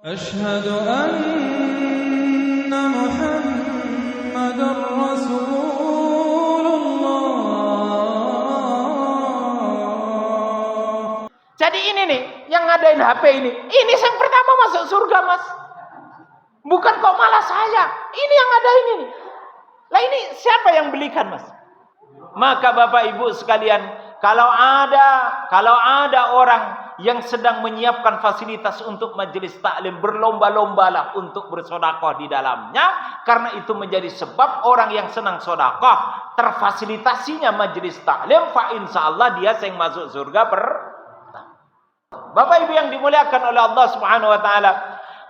أشهد أن محمدا رسول الله. Jadi ini nih, yang ngadain HP ini yang pertama masuk surga, Mas. Bukan kok malah saya. Ini yang ngadain ini. Lah ini siapa yang belikan, Mas? Maka Bapak Ibu sekalian, kalau ada orang yang sedang menyiapkan fasilitas untuk majelis taklim, berlomba-lombalah untuk bersedekah di dalamnya, karena itu menjadi sebab orang yang senang sedekah terfasilitasinya majelis taklim, fa insyaallah dia yang masuk surga Bapak Ibu yang dimuliakan oleh Allah Subhanahu wa taala,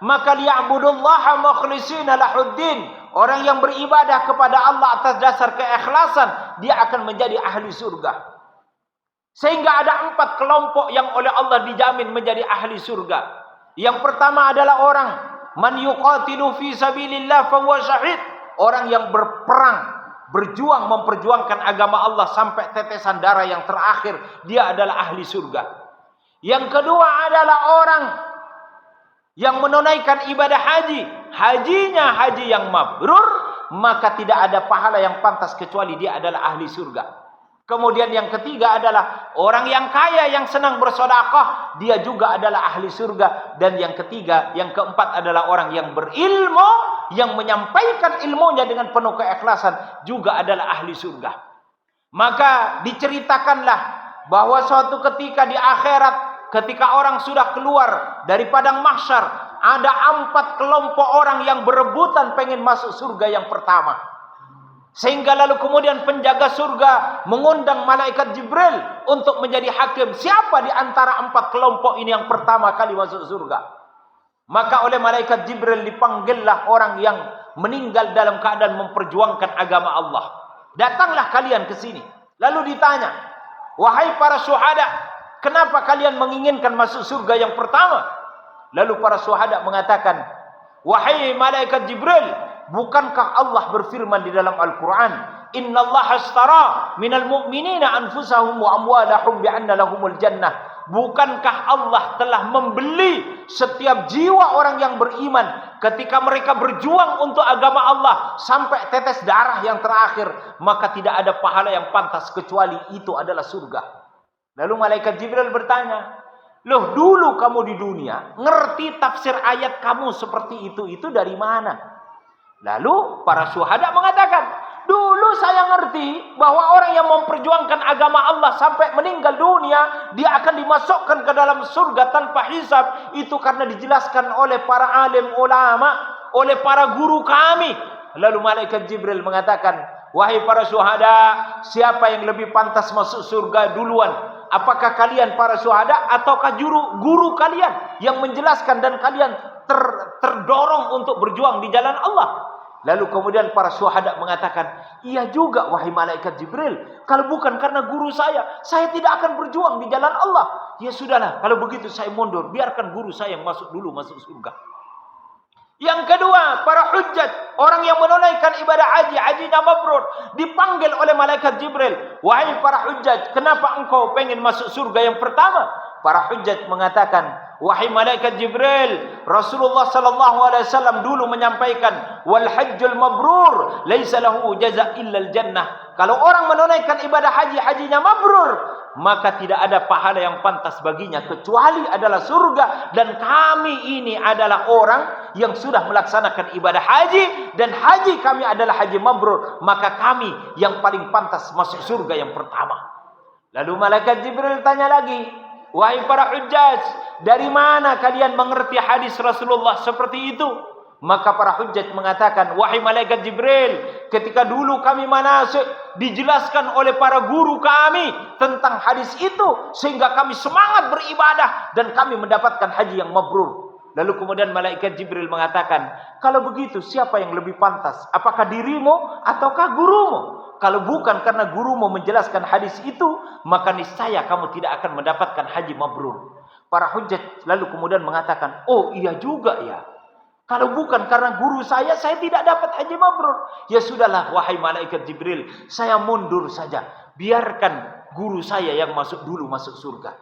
maka liya'budullaha mukhlishina lahuddin, orang yang beribadah kepada Allah atas dasar keikhlasan, dia akan menjadi ahli surga. Sehingga ada 4 kelompok yang oleh Allah dijamin menjadi ahli surga. Yang pertama adalah orang man yuqatilu fi sabilillah fa huwa syahid, orang yang berperang, berjuang memperjuangkan agama Allah sampai tetesan darah yang terakhir, dia adalah ahli surga. Yang kedua adalah orang yang menunaikan ibadah haji, hajinya haji yang mabrur, maka tidak ada pahala yang pantas kecuali dia adalah ahli surga. Kemudian yang ketiga adalah orang yang kaya yang senang bersedekah, dia juga adalah ahli surga. Dan yang ketiga, yang keempat adalah orang yang berilmu, yang menyampaikan ilmunya dengan penuh keikhlasan, juga adalah ahli surga. Maka diceritakanlah bahwa suatu ketika di akhirat, ketika orang sudah keluar dari padang mahsyar, ada 4 kelompok orang yang berebutan pengen masuk surga yang pertama. Sehingga lalu kemudian penjaga surga mengundang malaikat Jibril untuk menjadi hakim. Siapa di antara 4 kelompok ini yang pertama kali masuk surga? Maka oleh malaikat Jibril dipanggillah orang yang meninggal dalam keadaan memperjuangkan agama Allah. Datanglah kalian ke sini. Lalu ditanya, wahai para syuhada, kenapa kalian menginginkan masuk surga yang pertama? Lalu para syuhada mengatakan, wahai malaikat Jibril, bukankah Allah berfirman di dalam Al-Quran, innallaha ashtara minal mu'minina anfusahum wa amwalahum bi'anna lahumul jannah. Bukankah Allah telah membeli setiap jiwa orang yang beriman ketika mereka berjuang untuk agama Allah sampai tetes darah yang terakhir, maka tidak ada pahala yang pantas kecuali itu adalah surga. Lalu malaikat Jibril bertanya, loh dulu kamu di dunia ngerti tafsir ayat kamu seperti itu dari mana? Lalu para syuhada mengatakan, dulu saya ngerti bahwa orang yang memperjuangkan agama Allah sampai meninggal dunia, dia akan dimasukkan ke dalam surga tanpa hisab. Itu karena dijelaskan oleh para alim ulama, oleh para guru kami. Lalu malaikat Jibril mengatakan, wahai para syuhada, siapa yang lebih pantas masuk surga duluan? Apakah kalian para syuhada ataukah guru kalian yang menjelaskan dan kalian terdorong untuk berjuang di jalan Allah? Lalu kemudian para syuhada mengatakan, iya juga wahai malaikat Jibril, kalau bukan karena guru saya tidak akan berjuang di jalan Allah. Ya sudahlah, kalau begitu saya mundur, biarkan guru saya yang masuk surga. Yang kedua, para hujjat, orang yang menunaikan ibadah hajinya mabrur, dipanggil oleh malaikat Jibril, wahai para hujjat, kenapa engkau pengen masuk surga yang pertama? Para hujjat mengatakan, wahai malaikat Jibril, Rasulullah sallallahu alaihi wasallam dulu menyampaikan, wal hajjul mabrur laisa lahu jaza illa al jannah. Kalau orang menunaikan ibadah hajinya mabrur, maka tidak ada pahala yang pantas baginya kecuali adalah surga. Dan kami ini adalah orang yang sudah melaksanakan ibadah haji, dan haji kami adalah haji mabrur, maka kami yang paling pantas masuk surga yang pertama. Lalu malaikat Jibril tanya lagi, wahai para hujjaj, dari mana kalian mengerti hadis Rasulullah seperti itu? Maka para hujjaj mengatakan, wahai malaikat Jibril, ketika dulu kami manasik dijelaskan oleh para guru kami tentang hadis itu, sehingga kami semangat beribadah dan kami mendapatkan haji yang mabrur. Lalu kemudian malaikat Jibril mengatakan, kalau begitu siapa yang lebih pantas? Apakah dirimu ataukah gurumu? Kalau bukan karena gurumu menjelaskan hadis itu, maka niscaya kamu tidak akan mendapatkan haji mabrur. Para hujjat lalu kemudian mengatakan, oh iya juga ya. Kalau bukan karena guru saya tidak dapat haji mabrur. Ya sudahlah wahai malaikat Jibril, saya mundur saja. Biarkan guru saya yang masuk surga.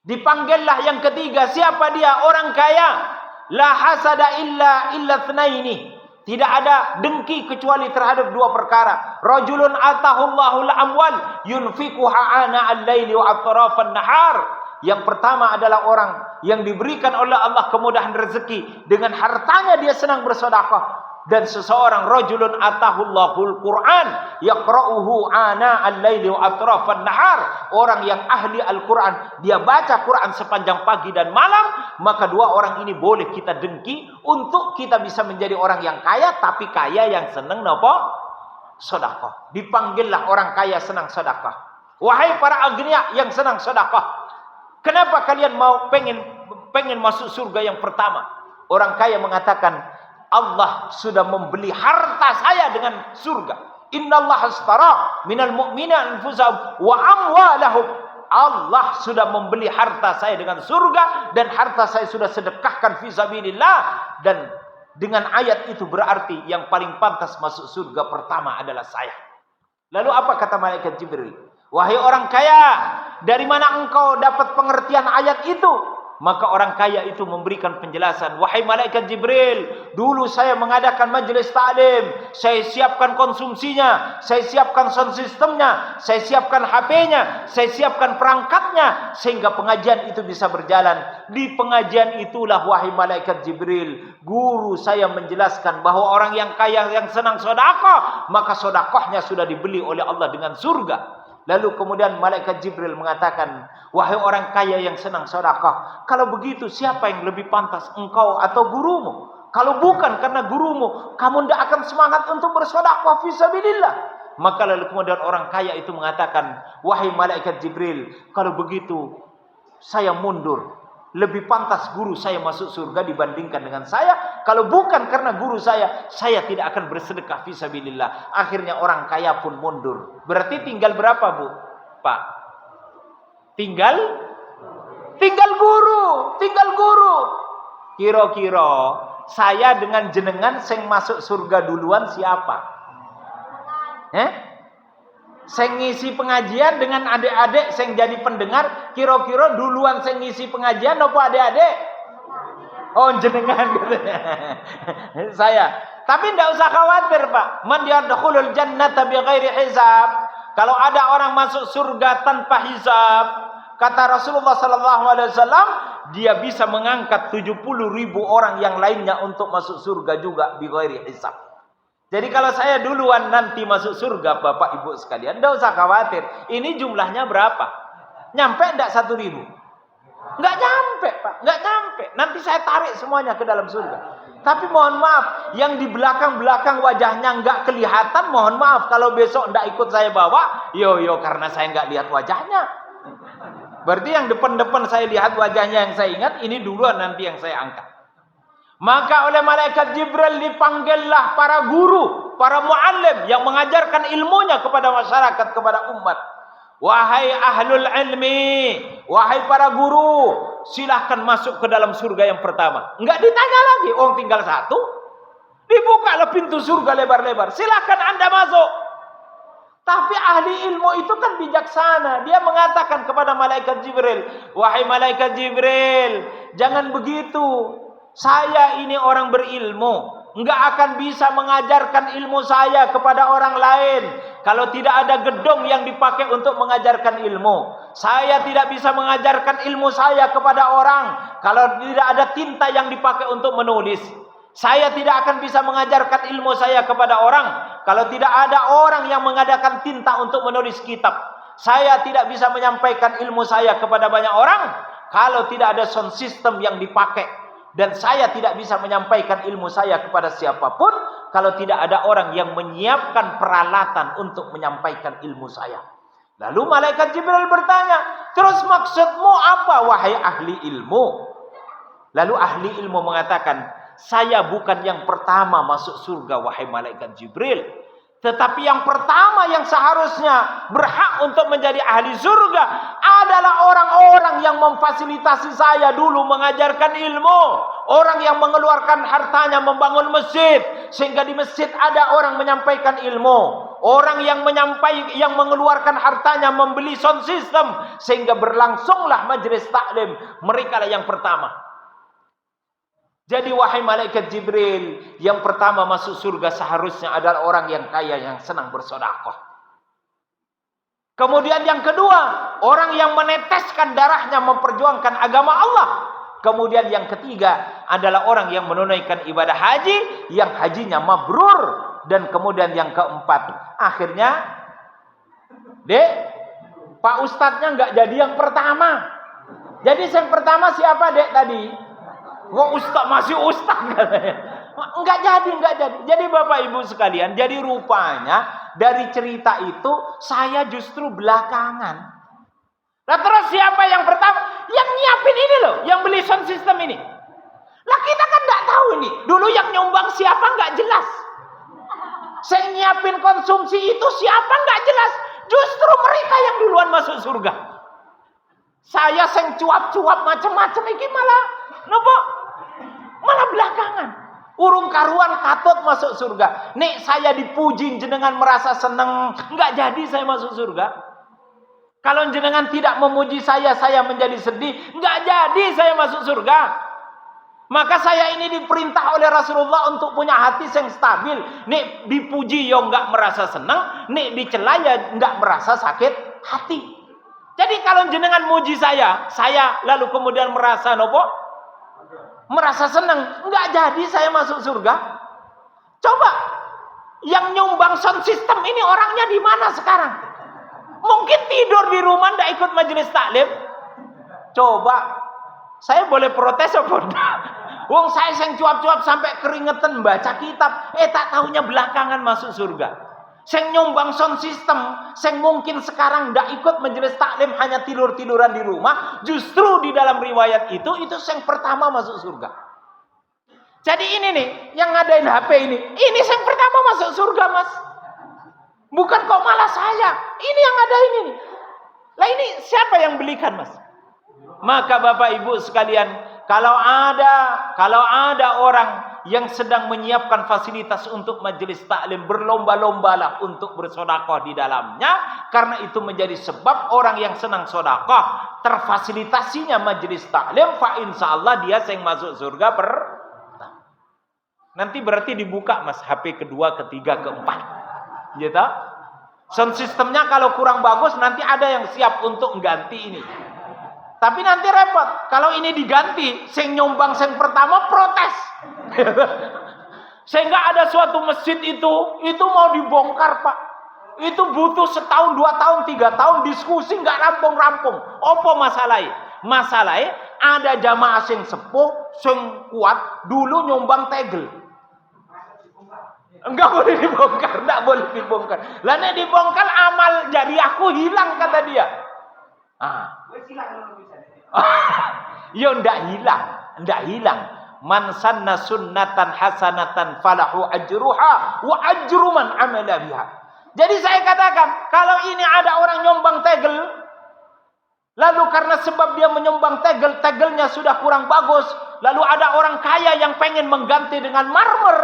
Dipanggillah yang ketiga, siapa dia? Orang kaya. La hasada illa tsnaini. Tidak ada dengki kecuali terhadap dua perkara. Rajulun atahullahul amwal yunfiquha ana al-laili wa atrafan nahar. Yang pertama adalah orang yang diberikan oleh Allah kemudahan rezeki, dengan hartanya dia senang bersedekah. Dan seseorang rajulun atahullahul Quran yaqra'uhu ana al-laili wa atrafan nahar. Orang yang ahli Al-Quran, dia baca Quran sepanjang pagi dan malam, maka dua orang ini boleh kita dengki untuk kita bisa menjadi orang yang kaya, tapi kaya yang senang napa? Sedekah. Dipanggillah orang kaya senang sedekah. Wahai para agniya yang senang sedekah, kenapa kalian mau pengen masuk surga yang pertama? Orang kaya mengatakan, Allah sudah membeli harta saya dengan surga. Innallaha ashtara minal mu'minina anfusahum wa amwalahum. Allah sudah membeli harta saya dengan surga, dan harta saya sudah sedekahkan fi sabilillah. Dan dengan ayat itu berarti yang paling pantas masuk surga pertama adalah saya. Lalu apa kata malaikat Jibril? Wahai orang kaya, dari mana engkau dapat pengertian ayat itu? Maka orang kaya itu memberikan penjelasan. Wahai malaikat Jibril, dulu saya mengadakan majelis taklim, saya siapkan konsumsinya, saya siapkan sound systemnya, saya siapkan HP-nya, saya siapkan perangkatnya, sehingga pengajian itu bisa berjalan. Di pengajian itulah, wahai malaikat Jibril, guru saya menjelaskan bahwa orang yang kaya yang senang sedekah, maka sedekahnya sudah dibeli oleh Allah dengan surga. Lalu kemudian malaikat Jibril mengatakan, wahai orang kaya yang senang sedekah, kalau begitu siapa yang lebih pantas, engkau atau gurumu? Kalau bukan karena gurumu, kamu tidak akan semangat untuk bersedekah fi sabilillah. Maka lalu kemudian orang kaya itu mengatakan, wahai malaikat Jibril, kalau begitu saya mundur. Lebih pantas guru saya masuk surga dibandingkan dengan saya. Kalau bukan karena guru saya tidak akan bersedekah fisabilillah. Akhirnya orang kaya pun mundur. Berarti tinggal berapa, Bu? Pak? Tinggal guru. Kira-kira saya dengan jenengan sing masuk surga duluan siapa? Sing ngisi pengajian dengan adik-adik sing jadi pendengar, kira-kira duluan sing ngisi pengajian apa adik-adik? Oh, jenengan gitu. Saya. Tapi tidak usah khawatir, Pak. Man yadkhulul jannata bighairi hisab. Kalau ada orang masuk surga tanpa hisab, kata Rasulullah sallallahu alaihi wasallam, dia bisa mengangkat 70.000 orang yang lainnya untuk masuk surga juga bighairi hisab. Jadi kalau saya duluan nanti masuk surga, Bapak Ibu sekalian, tidak usah khawatir. Ini jumlahnya berapa? Nyampe tidak 1.000? Nggak nyampe, Pak. Nggak nyampe. Nanti saya tarik semuanya ke dalam surga. Tapi mohon maaf, yang di belakang-belakang wajahnya nggak kelihatan, mohon maaf. Kalau besok tidak ikut saya bawa, karena saya nggak lihat wajahnya. Berarti yang depan-depan saya lihat wajahnya yang saya ingat, ini duluan nanti yang saya angkat. Maka oleh malaikat Jibril dipanggillah para guru, para muallim yang mengajarkan ilmunya kepada masyarakat, kepada umat. Wahai ahlul ilmi, wahai para guru, silahkan masuk ke dalam surga yang pertama. Enggak ditanya lagi, tinggal satu. Dibukalah pintu surga lebar-lebar. Silahkan Anda masuk. Tapi ahli ilmu itu kan bijaksana. Dia mengatakan kepada malaikat Jibril, wahai malaikat Jibril, jangan begitu. Saya ini orang berilmu, enggak akan bisa mengajarkan ilmu saya kepada orang lain kalau tidak ada gedung yang dipakai untuk mengajarkan ilmu. Saya tidak bisa mengajarkan ilmu saya kepada orang kalau tidak ada tinta yang dipakai untuk menulis. Saya tidak akan bisa mengajarkan ilmu saya kepada orang kalau tidak ada orang yang mengadakan tinta untuk menulis kitab. Saya tidak bisa menyampaikan ilmu saya kepada banyak orang kalau tidak ada sound system yang dipakai. Dan saya tidak bisa menyampaikan ilmu saya kepada siapapun kalau tidak ada orang yang menyiapkan peralatan untuk menyampaikan ilmu saya. Lalu malaikat Jibril bertanya, terus maksudmu apa wahai ahli ilmu? Lalu ahli ilmu mengatakan, saya bukan yang pertama masuk surga wahai malaikat Jibril. Tetapi yang pertama yang seharusnya berhak untuk menjadi ahli surga adalah orang-orang yang memfasilitasi saya dulu mengajarkan ilmu. Orang yang mengeluarkan hartanya membangun masjid sehingga di masjid ada orang menyampaikan ilmu. Orang yang mengeluarkan hartanya membeli sound system sehingga berlangsunglah majelis taklim. Mereka lah yang pertama. Jadi wahai malaikat Jibril, yang pertama masuk surga seharusnya adalah orang yang kaya yang senang bersedekah. Kemudian yang kedua, orang yang meneteskan darahnya memperjuangkan agama Allah. Kemudian yang ketiga adalah orang yang menunaikan ibadah haji, yang hajinya mabrur. Dan kemudian yang keempat, akhirnya, Dek, Pak Ustadznya nggak jadi yang pertama. Jadi yang pertama siapa, Dek, tadi? Wah, Ustadz, masih Ustadz katanya. Enggak jadi. Jadi Bapak Ibu sekalian, jadi rupanya dari cerita itu saya justru belakangan. Nah terus siapa yang pertama? Yang nyiapin ini loh, yang beli sound system ini. Lah kita kan nggak tahu ini. Dulu yang nyumbang siapa nggak jelas. Saya nyiapin konsumsi itu siapa nggak jelas. Justru mereka yang duluan masuk surga. Saya seng cuap-cuap macam-macam ini malah nopo? Malah belakangan. Urung karuan katut masuk surga. Nih saya dipuji jenengan merasa senang. Nggak jadi saya masuk surga. Kalau jenengan tidak memuji saya menjadi sedih. Nggak jadi saya masuk surga. Maka saya ini diperintah oleh Rasulullah untuk punya hati yang stabil. Nih dipuji ya nggak merasa senang. Nih dicela ya nggak merasa sakit hati. Jadi kalau jenengan muji saya lalu kemudian merasa nopo? Merasa senang. Nggak jadi saya masuk surga. Coba. Yang nyumbang sound system ini orangnya di mana sekarang? Mungkin tidur di rumah nggak ikut majelis taklim. Coba. Saya boleh protes apa enggak? Wong saya sing cuap-cuap sampai keringetan baca kitab. Tak tahunya belakangan masuk surga. Sing nyumbang sound system, sing mungkin sekarang ndak ikut majelis taklim hanya tidur-tiduran di rumah, justru di dalam riwayat itu sing pertama masuk surga. Jadi ini nih, yang ngadain HP ini sing pertama masuk surga, Mas. Bukan kok malah saya. Ini yang ngadain ini. Lah ini siapa yang belikan, Mas? Maka Bapak Ibu sekalian, kalau ada orang yang sedang menyiapkan fasilitas untuk majelis taklim, berlomba-lombalah untuk bersedekah di dalamnya, karena itu menjadi sebab orang yang senang sedekah terfasilitasinya majelis taklim, fa insyaallah dia yang masuk surga nanti berarti dibuka Mas HP kedua, ketiga, keempat. Gitu? Sound systemnya kalau kurang bagus nanti ada yang siap untuk mengganti ini. Tapi nanti repot. Kalau ini diganti, sing nyumbang sing pertama protes. Sehingga ada suatu masjid itu mau dibongkar, Pak. Itu butuh 1 tahun, 2 tahun, 3 tahun diskusi nggak rampung-rampung. Apa masalahnya? Masalahnya ada jamaah sing sepuh, sing kuat dulu nyumbang tegel. Enggak boleh dibongkar. Lah nek dibongkar amal jariahku hilang kata dia. Ya ndak hilang. Man sanna sunnatan hasanatan falahu ajruha wa ajru man amila biha. Jadi saya katakan, kalau ini ada orang nyumbang tegel, lalu karena sebab dia menyumbang tegelnya sudah kurang bagus, lalu ada orang kaya yang pengen mengganti dengan marmer,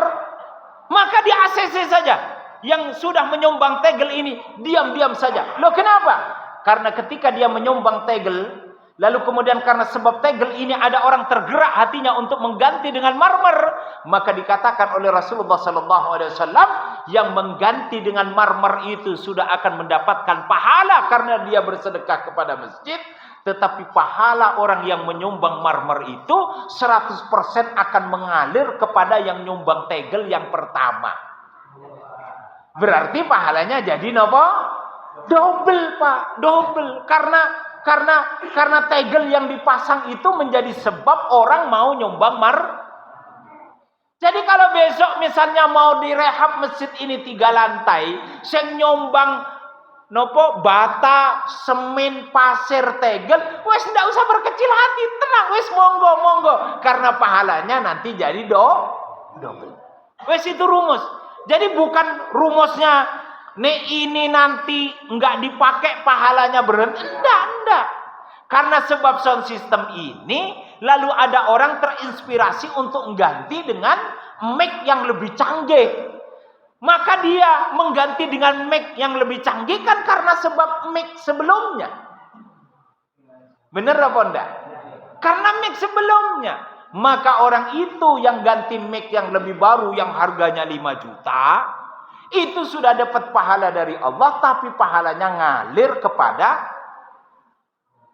maka dia ACC saja. Yang sudah menyumbang tegel ini diam-diam saja. Loh kenapa? Karena ketika dia menyumbang tegel, lalu kemudian karena sebab tegel ini ada orang tergerak hatinya untuk mengganti dengan marmer, maka dikatakan oleh Rasulullah SAW, yang mengganti dengan marmer itu sudah akan mendapatkan pahala karena dia bersedekah kepada masjid. Tetapi pahala orang yang menyumbang marmer itu 100% akan mengalir kepada yang nyumbang tegel yang pertama. Berarti pahalanya jadi apa? Double, Pak, double. Karena tegel yang dipasang itu menjadi sebab orang mau nyumbang Jadi kalau besok misalnya mau direhab masjid ini 3 lantai, sing nyumbang bata, semen, pasir, tegel, wes ndak usah berkecil hati, tenang, wes monggo, karena pahalanya nanti jadi double. Wes itu rumus. Jadi bukan rumusnya ini nanti enggak dipakai pahalanya berhenti. Enggak. Karena sebab sound system ini, lalu ada orang terinspirasi untuk mengganti dengan mic yang lebih canggih. Maka dia mengganti dengan mic yang lebih canggih kan karena sebab mic sebelumnya. Benar apa enggak? Karena mic sebelumnya. maka orang itu yang ganti mic yang lebih baru yang harganya 5 juta, itu sudah dapat pahala dari Allah, tapi pahalanya ngalir kepada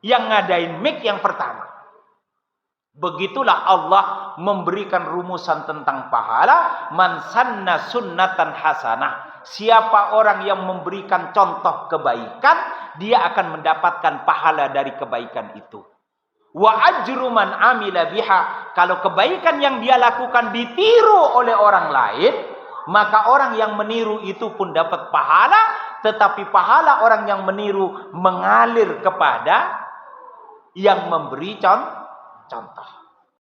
yang ngadain mic yang pertama. Begitulah Allah memberikan rumusan tentang pahala. Man sanna sunnatan hasanah. Siapa orang yang memberikan contoh kebaikan, dia akan mendapatkan pahala dari kebaikan itu. Wa ajru man amila biha. Kalau kebaikan yang dia lakukan ditiru oleh orang lain, maka orang yang meniru itu pun dapat pahala, tetapi pahala orang yang meniru mengalir kepada yang memberi contoh.